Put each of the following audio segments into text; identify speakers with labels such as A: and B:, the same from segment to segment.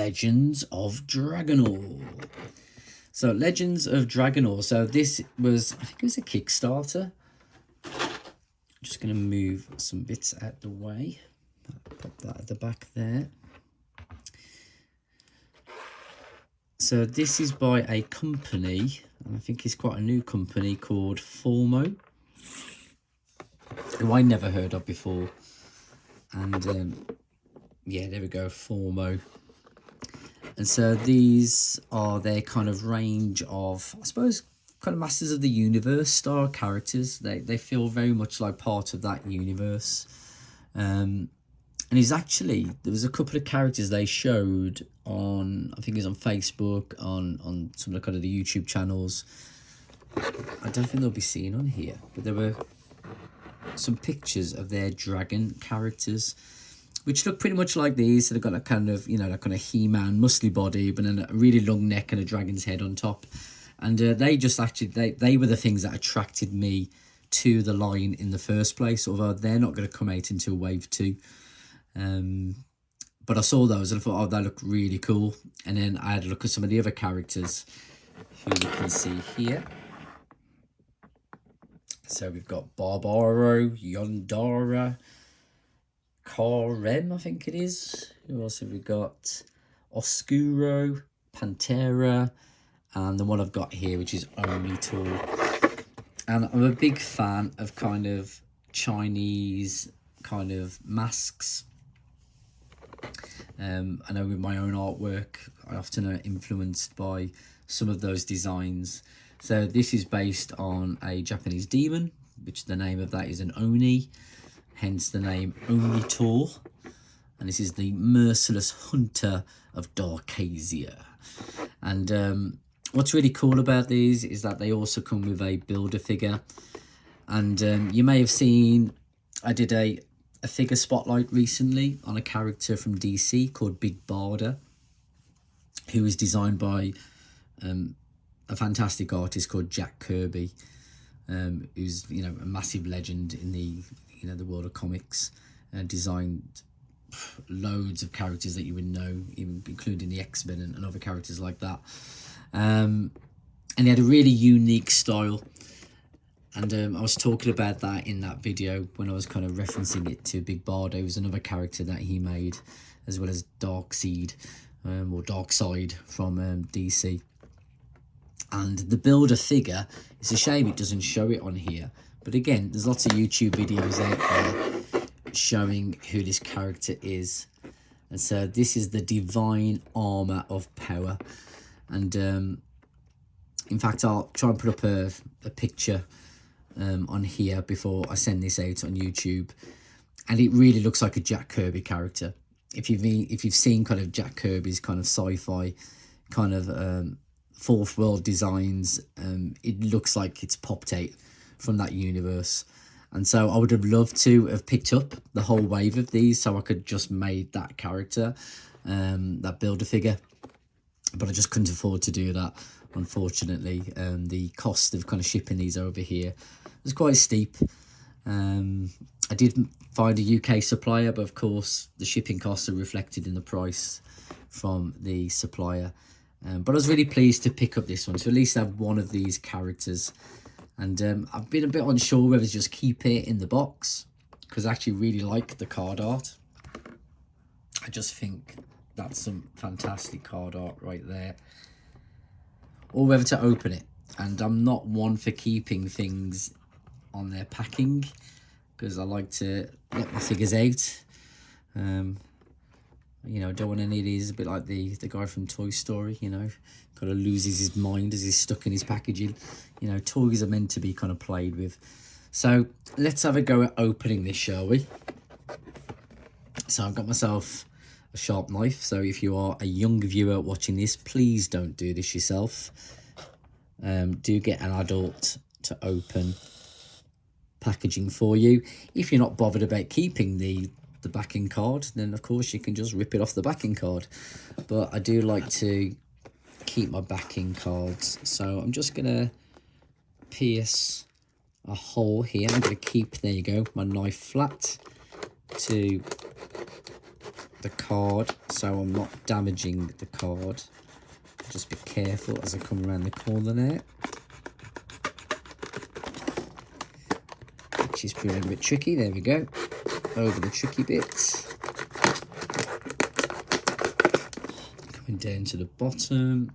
A: Legends of Dragonor. So Legends of Dragonor. So this was, I think it was a Kickstarter. I'm just going to move some bits out the way. Pop that at the back there. So this is by a company, and I think it's quite a new company, called Formo, who I never heard of before. And yeah, there we go, Formo. And so these are their kind of range of, I suppose, kind of Masters of the Universe style characters. They feel very much like part of that universe. And he's actually, there was a couple of characters they showed on, I think it's on Facebook, on some of the kind of the YouTube channels. I don't think they'll be seen on here, but there were some pictures of their dragon characters, which look pretty much like these. So they've got a kind of, you know, that kind of He-Man muscly body, but then a really long neck and a dragon's head on top. And they just actually, they were the things that attracted me to the line in the first place, although they're not going to come out until Wave 2. But I saw those and I thought, oh, they look really cool. And then I had a look at some of the other characters who you can see here. So we've got Barbaro, Yondara, Karem, I think it is. Who else have we got? Oscuro, Pantera, and the one I've got here, which is Omnitor. And I'm a big fan of kind of Chinese kind of masks. I know with my own artwork, I often are influenced by some of those designs. So this is based on a Japanese demon, which the name of that is an Oni, hence the name Omnitor. And this is the merciless hunter of Darkazia. And what's really cool about these is that they also come with a builder figure. And you may have seen, I did a figure spotlight recently on a character from DC called Big Barda, who was designed by a fantastic artist called Jack Kirby, who's, you know, a massive legend in the, you know, the world of comics, designed loads of characters that you would know, even including the X-Men and other characters like that. And he had a really unique style. And I was talking about that in that video when I was kind of referencing it to Big Barda. It was another character that he made, as well as Darkseid, or Darkseid from DC. And the builder figure, it's a shame it doesn't show it on here. But again, there's lots of YouTube videos out there showing who this character is. And so this is the Divine Armor of Power. And in fact, I'll try and put up a picture on here before I send this out on YouTube. And it really looks like a Jack Kirby character. If you've seen kind of Jack Kirby's kind of sci-fi kind of fourth world designs, it looks like it's popped out from that universe. And so I would have loved to have picked up the whole wave of these so I could just made that character, that builder figure, but I just couldn't afford to do that, unfortunately. The cost of kind of shipping these over here was quite steep. I did find a UK supplier, but of course the shipping costs are reflected in the price from the supplier. But I was really pleased to pick up this one, so at least have one of these characters. And I've been a bit unsure whether to just keep it in the box, because I actually really like the card art. I just think that's some fantastic card art right there. Or whether to open it. And I'm not one for keeping things on their packing, because I like to let my figures out. You know, don't want any of these, a bit like the guy from Toy Story, you know, kind of loses his mind as he's stuck in his packaging. You know, toys are meant to be kind of played with. So let's have a go at opening this, shall we? So I've got myself a sharp knife. So if you are a young viewer watching this, please don't do this yourself. Do get an adult to open packaging for you. If you're not bothered about keeping the backing card, then of course you can just rip it off the backing card. But I do like to keep my backing cards, so I'm just gonna pierce a hole here. I'm gonna keep, there you go, my knife flat to the card so I'm not damaging the card. Just be careful as I come around the corner there, which is proving a bit tricky. There we go, over the tricky bit. Coming down to the bottom.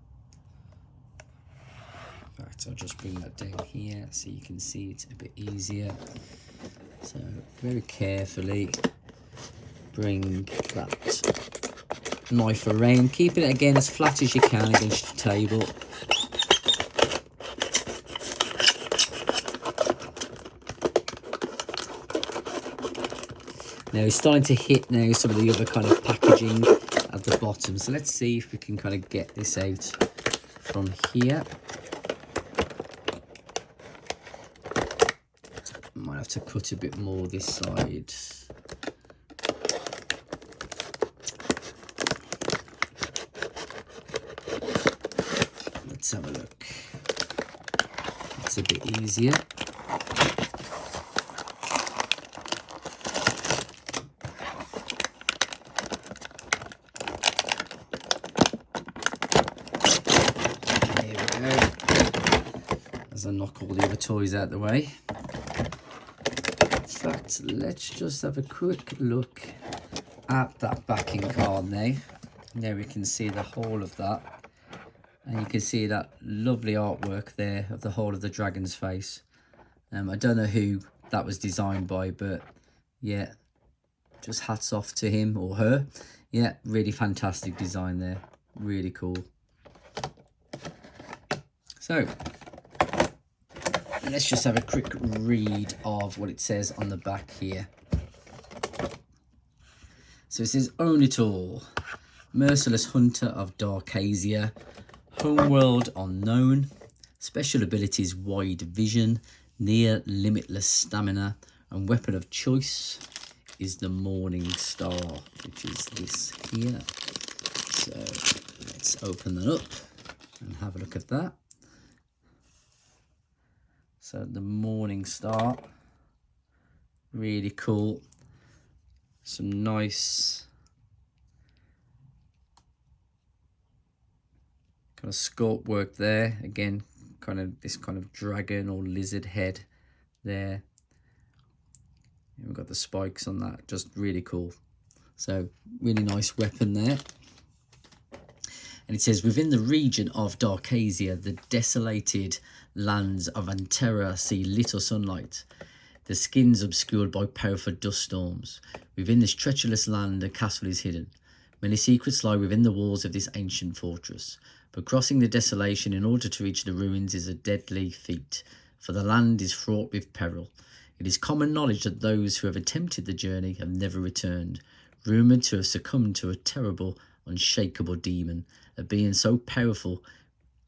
A: In fact, I'll just bring that down here so you can see it a bit easier. So very carefully bring that knife around, keeping it again as flat as you can against the table. Now it's starting to hit now some of the other kind of packaging at the bottom, so let's see if we can kind of get this out from here. Might have to cut a bit more this side. Let's have a look. It's a bit easier. There we go. As I knock all the other toys out the way. In fact, let's just have a quick look at that backing card now. There we can see the whole of that, and you can see that lovely artwork there of the whole of the dragon's face. I don't know who that was designed by, but yeah, just hats off to him or her. Yeah, really fantastic design there, really cool. So let's just have a quick read of what it says on the back here. So it says, own it all. Merciless hunter of Darkazia. Homeworld unknown. Special abilities wide vision. Near limitless stamina. And weapon of choice is the Morning Star, which is this here. So let's open that up and have a look at that. So the Morning Star, really cool. Some nice kind of sculpt work there. Again, kind of this kind of dragon or lizard head there. And we've got the spikes on that, just really cool. So really nice weapon there. And it says, within the region of Darkazia, the desolated lands of Antera see little sunlight, the skins obscured by powerful dust storms. Within this treacherous land, a castle is hidden. Many secrets lie within the walls of this ancient fortress. But crossing the desolation in order to reach the ruins is a deadly feat, for the land is fraught with peril. It is common knowledge that those who have attempted the journey have never returned, rumoured to have succumbed to a terrible, unshakable demon, a being so powerful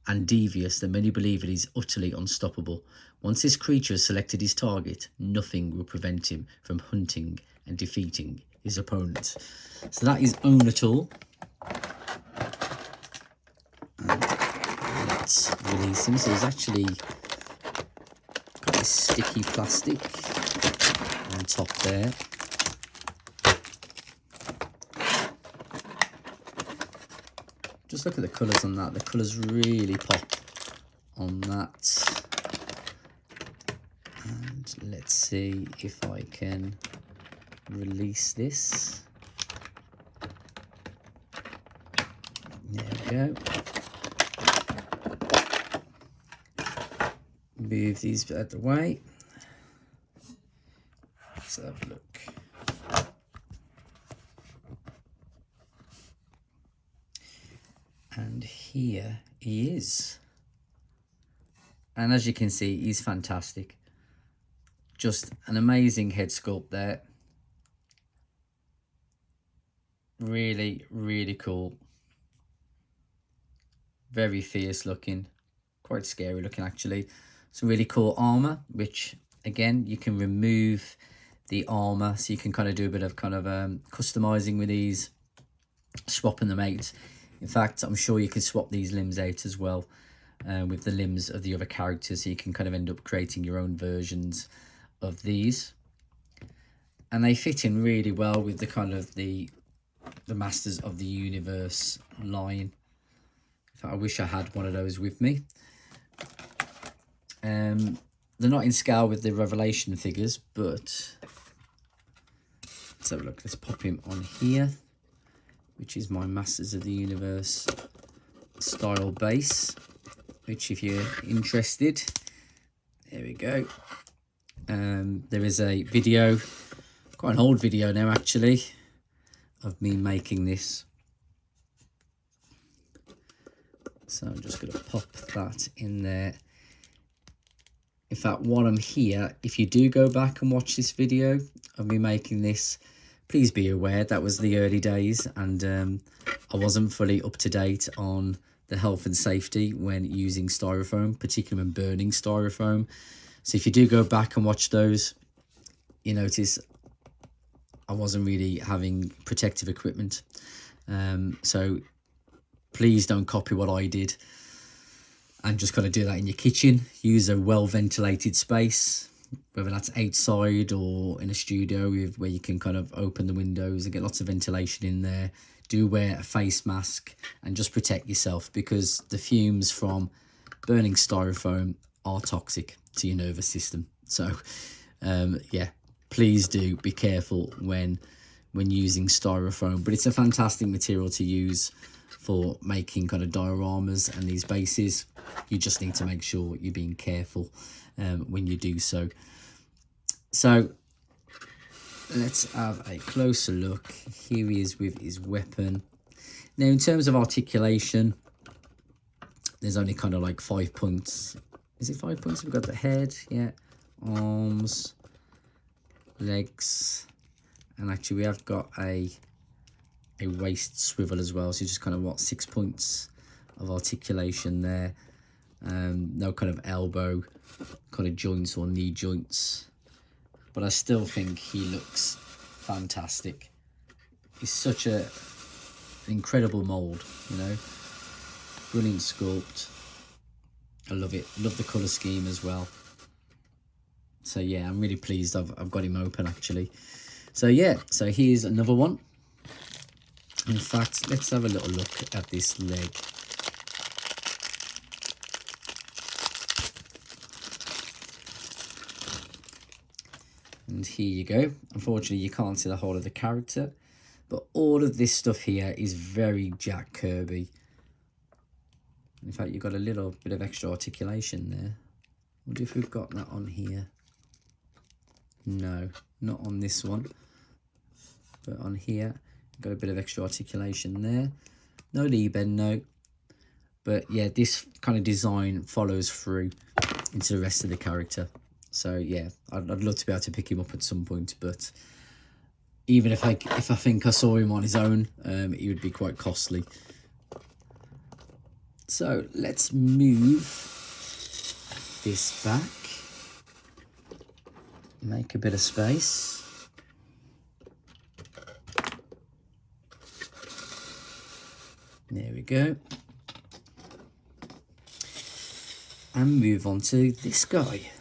A: and devious that many believe it is utterly unstoppable. Once this creature has selected his target, nothing will prevent him from hunting and defeating his opponent. So that is Own It All. And let's release him. So he's actually got this sticky plastic on top there. Just look at the colours on that. The colours really pop on that. And let's see if I can release this. There we go. Move these out of the way. Let's have a look. And here he is. And as you can see, he's fantastic. Just an amazing head sculpt there. Really, really cool. Very fierce looking. Quite scary looking actually. Some really cool armor, which again, you can remove the armor. So you can kind of do a bit of customizing with these, swapping them out. In fact, I'm sure you can swap these limbs out as well with the limbs of the other characters. So you can kind of end up creating your own versions of these. And they fit in really well with the kind of the the Masters of the Universe line. In fact, I wish I had one of those with me. They're not in scale with the Revelation figures, but let's have a look. Let's pop him on here, which is my Masters of the Universe style base, which if you're interested, there we go. There is a video, quite an old video now actually, of me making this. So I'm just going to pop that in there. In fact, while I'm here, if you do go back and watch this video of me making this, please be aware that was the early days, and I wasn't fully up to date on the health and safety when using styrofoam, particularly when burning styrofoam. So if you do go back and watch those, you notice I wasn't really having protective equipment. So please don't copy what I did and just kind of do that in your kitchen. Use a well-ventilated space, whether that's outside or in a studio where you can kind of open the windows and get lots of ventilation in there. Do wear a face mask and just protect yourself, because the fumes from burning styrofoam are toxic to your nervous system. So yeah, please do be careful when using styrofoam. But it's a fantastic material to use for making kind of dioramas and these bases. You just need to make sure you're being careful when you do so. So let's have a closer look. Here he is with his weapon. Now, in terms of articulation, there's only kind of like 5 points. Is it 5 points? We've got the head, yeah, arms, legs, and actually we have got a waist swivel as well. So just kind of 6 points of articulation there. No kind of elbow kind of joints or knee joints, but I still think he looks fantastic. He's such an incredible mold, you know, brilliant sculpt. I love it. Love the color scheme as well. So yeah, I'm really pleased I've got him open actually. So yeah, so here's another one. In fact, let's have a little look at this leg. And here you go. Unfortunately, you can't see the whole of the character, but all of this stuff here is very Jack Kirby. In fact, you've got a little bit of extra articulation there. I wonder if we've got that on here. No, not on this one. But on here, got a bit of extra articulation there. No knee bend, no. But yeah, this kind of design follows through into the rest of the character. So yeah, I'd love to be able to pick him up at some point, but even if I think I saw him on his own, he would be quite costly. So let's move this back, make a bit of space. There we go. And move on to this guy.